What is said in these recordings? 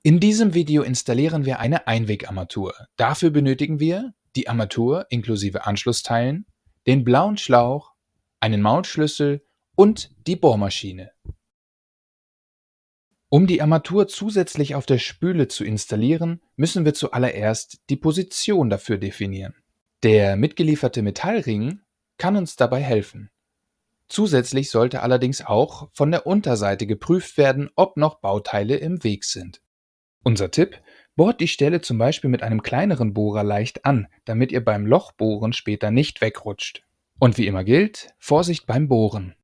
In diesem Video installieren wir eine Einwegarmatur. Dafür benötigen wir die Armatur inklusive Anschlussteilen, den blauen Schlauch, einen Maulschlüssel und die Bohrmaschine. Um die Armatur zusätzlich auf der Spüle zu installieren, müssen wir zuallererst die Position dafür definieren. Der mitgelieferte Metallring kann uns dabei helfen. Zusätzlich sollte allerdings auch von der Unterseite geprüft werden, ob noch Bauteile im Weg sind. Unser Tipp: Bohrt die Stelle zum Beispiel mit einem kleineren Bohrer leicht an, damit ihr beim Lochbohren später nicht wegrutscht. Und wie immer gilt, Vorsicht beim Bohren.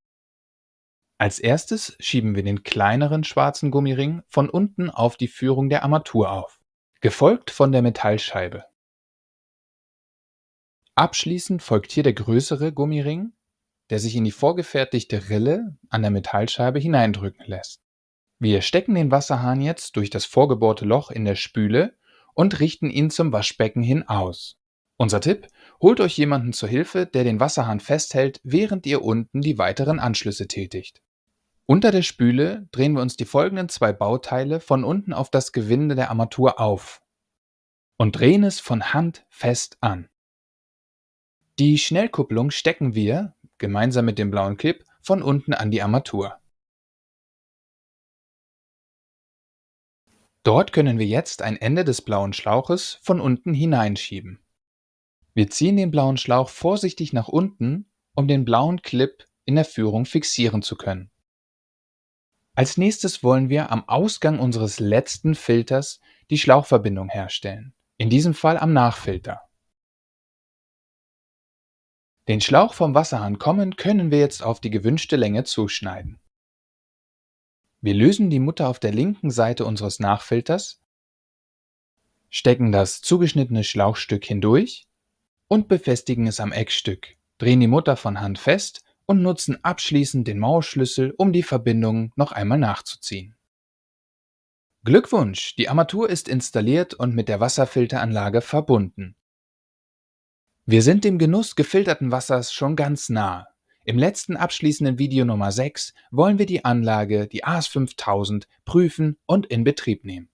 Als erstes schieben wir den kleineren schwarzen Gummiring von unten auf die Führung der Armatur auf, gefolgt von der Metallscheibe. Abschließend folgt hier der größere Gummiring, der sich in die vorgefertigte Rille an der Metallscheibe hineindrücken lässt. Wir stecken den Wasserhahn jetzt durch das vorgebohrte Loch in der Spüle und richten ihn zum Waschbecken hin aus. Unser Tipp: Holt euch jemanden zur Hilfe, der den Wasserhahn festhält, während ihr unten die weiteren Anschlüsse tätigt. Unter der Spüle drehen wir uns die folgenden zwei Bauteile von unten auf das Gewinde der Armatur auf und drehen es von Hand fest an. Die Schnellkupplung stecken wir, gemeinsam mit dem blauen Clip, von unten an die Armatur. Dort können wir jetzt ein Ende des blauen Schlauches von unten hineinschieben. Wir ziehen den blauen Schlauch vorsichtig nach unten, um den blauen Clip in der Führung fixieren zu können. Als nächstes wollen wir am Ausgang unseres letzten Filters die Schlauchverbindung herstellen, in diesem Fall am Nachfilter. Den Schlauch vom Wasserhahn kommend können wir jetzt auf die gewünschte Länge zuschneiden. Wir lösen die Mutter auf der linken Seite unseres Nachfilters, stecken das zugeschnittene Schlauchstück hindurch und befestigen es am Eckstück, drehen die Mutter von Hand fest und nutzen abschließend den Maulschlüssel, um die Verbindung noch einmal nachzuziehen. Glückwunsch! Die Armatur ist installiert und mit der Wasserfilteranlage verbunden. Wir sind dem Genuss gefilterten Wassers schon ganz nah. Im letzten abschließenden Video Nummer 6 wollen wir die Anlage, die AS5000, prüfen und in Betrieb nehmen.